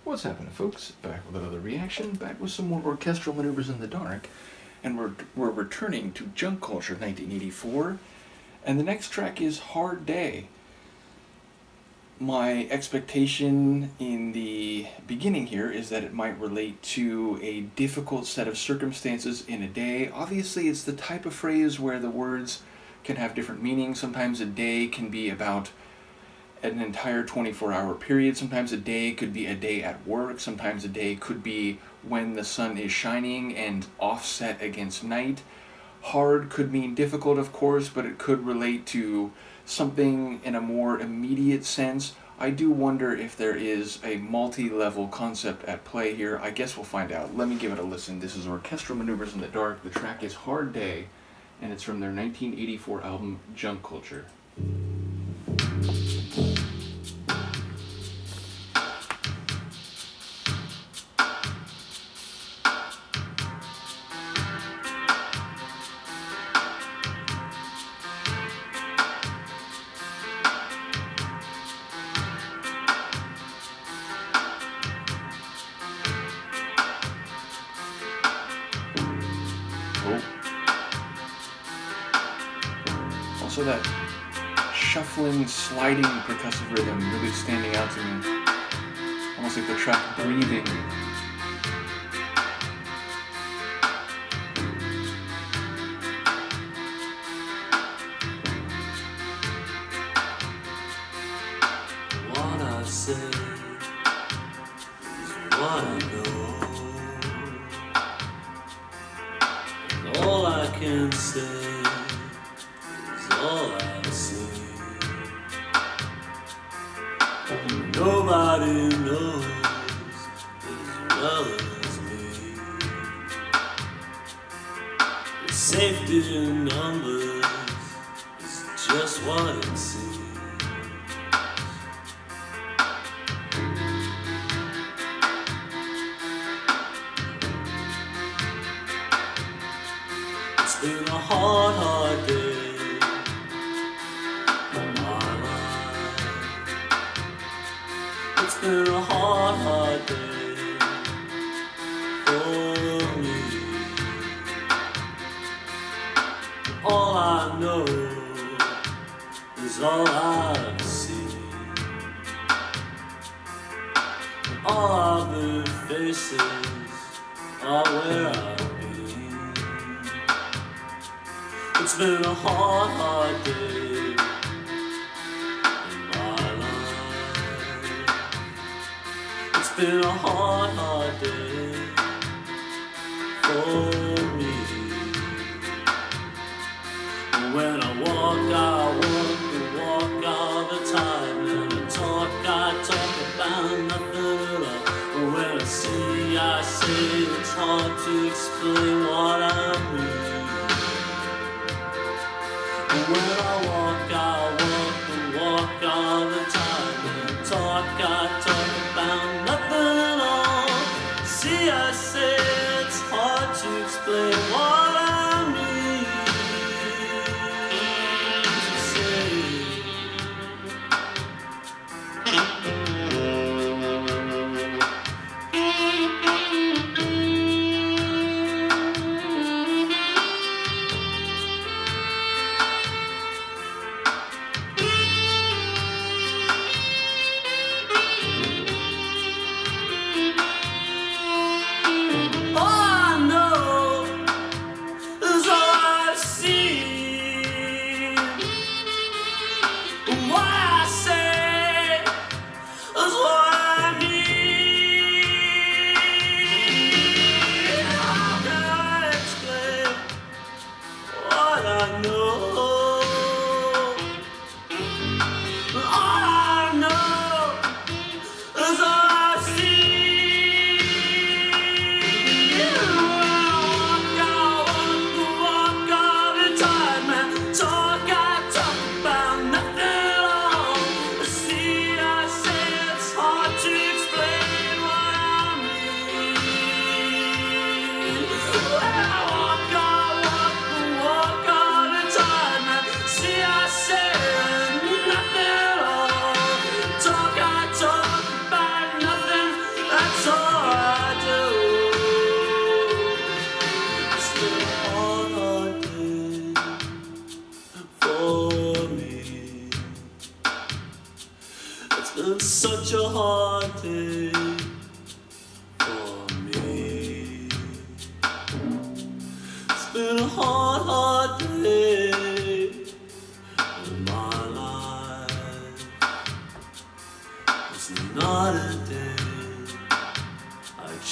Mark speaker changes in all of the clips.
Speaker 1: What's happening, folks? Back with another reaction, back with some more Orchestral Maneuvers in the Dark, and we're returning to Junk Culture 1984, and the next track is Hard Day. My expectation in the beginning here is that it might relate to a difficult set of circumstances in a day. Obviously, it's the type of phrase where the words can have different meanings. Sometimes a day can be about an entire 24-hour period. Sometimes a day could be a day at work. Sometimes a day could be when the sun is shining and offset against night. Hard could mean difficult, of course, but it could relate to something in a more immediate sense. I do wonder if there is a multi-level concept at play here. I guess we'll find out. Let me give it a listen. This is Orchestral Maneuvers in the Dark. The track is Hard Day, and it's from their 1984 album Junk Culture. Also that shuffling, sliding percussive rhythm really standing out to me. Almost like the track breathing.
Speaker 2: What I say is what I know, and all I can say all I see. Nobody knows as well as me. The safety in numbers is just what it seems. It's been a hard day. It's been a hard day for me. All I know is all I see. All of the faces are where I've been. It's been a hard day. It's been a hard day for me. When I walk the walk all the time. And I talk about nothing at all. When I say it's hard to explain what I mean. When I walk the walk all the time. And I talk about nothing at all. See, I say it's hard to explain what I mean to say.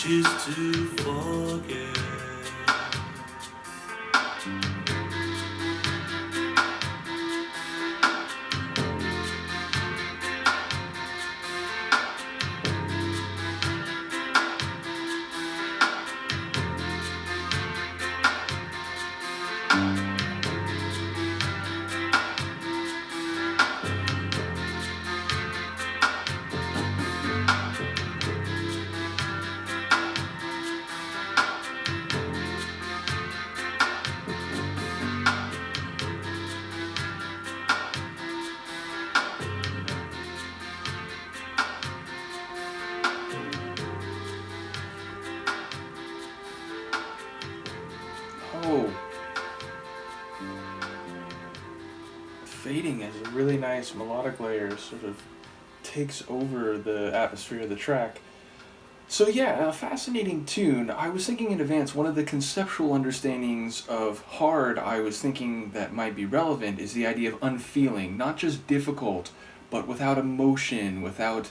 Speaker 2: choose to forget.
Speaker 1: Oh, fading is a really nice melodic layer, sort of takes over the atmosphere of the track. So yeah, a fascinating tune. I was thinking in advance, one of the conceptual understandings of hard I was thinking that might be relevant is the idea of unfeeling, not just difficult, but without emotion, without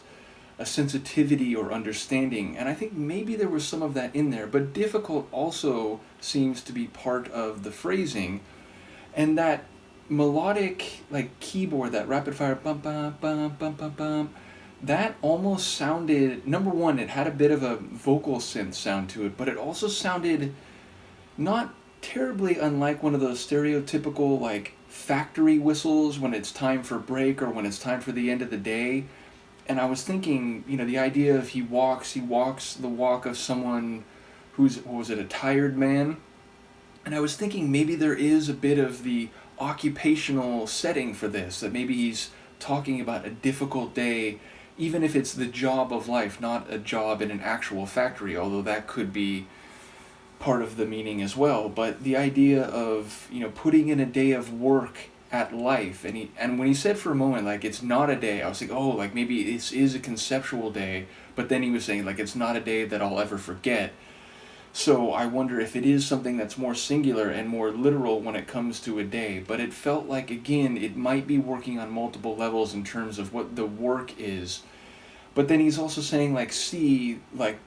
Speaker 1: a sensitivity or understanding. And I think maybe there was some of that in there, but difficult also seems to be part of the phrasing. And that melodic like keyboard, that rapid fire bum bum bum bum bum bum, that almost sounded, number one, it had a bit of a vocal synth sound to it, but it also sounded not terribly unlike one of those stereotypical like factory whistles when it's time for break or when it's time for the end of the day. And I was thinking, the idea of he walks the walk of someone who's, what was it, a tired man? And I was thinking maybe there is a bit of the occupational setting for this, that maybe he's talking about a difficult day, even if it's the job of life, not a job in an actual factory, although that could be part of the meaning as well. But the idea of, putting in a day of work at life, and when he said for a moment like it's not a day, I was like, oh, like maybe this is a conceptual day, but then he was saying like it's not a day that I'll ever forget. So I wonder if it is something that's more singular and more literal when it comes to a day. But it felt like, again, it might be working on multiple levels in terms of what the work is. But then he's also saying like, see, like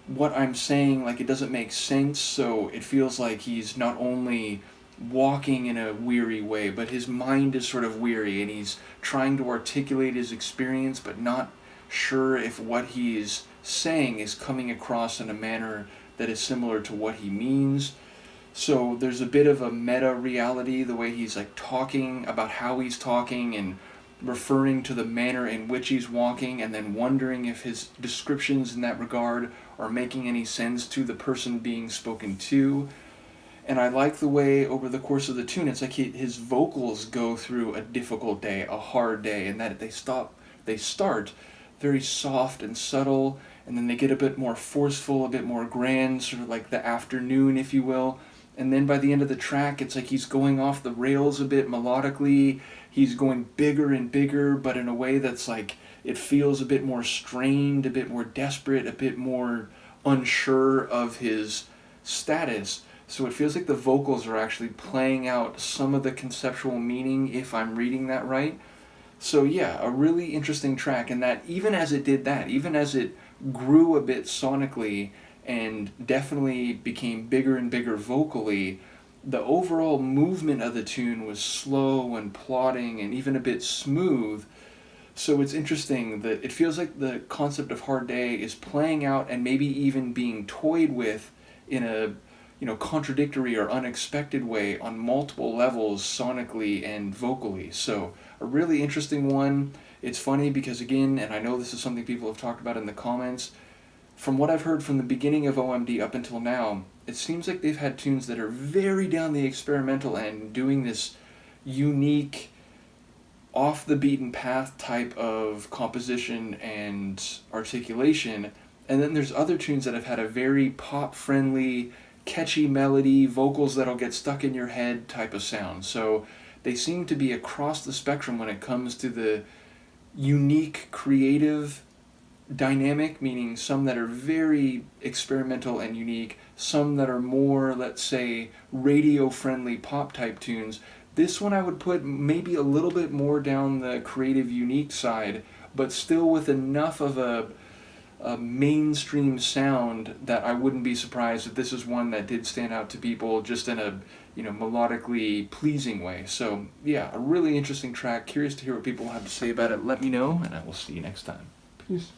Speaker 1: what I'm saying, like it doesn't make sense. So it feels like he's not only walking in a weary way, but his mind is sort of weary and he's trying to articulate his experience, but not sure if what he's saying is coming across in a manner that is similar to what he means. So there's a bit of a meta reality, the way he's like talking about how he's talking and referring to the manner in which he's walking, and then wondering if his descriptions in that regard are making any sense to the person being spoken to. And I like the way over the course of the tune, it's like his vocals go through a difficult day, a hard day, and that they start very soft and subtle, and then they get a bit more forceful, a bit more grand, sort of like the afternoon, if you will. And then by the end of the track, it's like he's going off the rails a bit melodically. He's going bigger and bigger, but in a way that's like, it feels a bit more strained, a bit more desperate, a bit more unsure of his status. So it feels like the vocals are actually playing out some of the conceptual meaning, if I'm reading that right. So yeah, a really interesting track, and that even as it did that, even as it grew a bit sonically and definitely became bigger and bigger vocally, the overall movement of the tune was slow and plodding and even a bit smooth. So it's interesting that it feels like the concept of Hard Day is playing out and maybe even being toyed with in a contradictory or unexpected way on multiple levels sonically and vocally. So a really interesting one. It's funny because, again, and I know this is something people have talked about in the comments, from what I've heard from the beginning of OMD up until now, it seems like they've had tunes that are very down the experimental end, doing this unique, off the beaten path type of composition and articulation, and then there's other tunes that have had a very pop friendly, catchy melody, vocals that'll get stuck in your head type of sound. So they seem to be across the spectrum when it comes to the unique creative dynamic, meaning some that are very experimental and unique, some that are more, let's say, radio friendly pop type tunes. This one I would put maybe a little bit more down the creative unique side, but still with enough of a a mainstream sound that I wouldn't be surprised if this is one that did stand out to people just in a, melodically pleasing way. So yeah, a really interesting track. Curious to hear what people have to say about it. Let me know, and I will see you next time. Peace.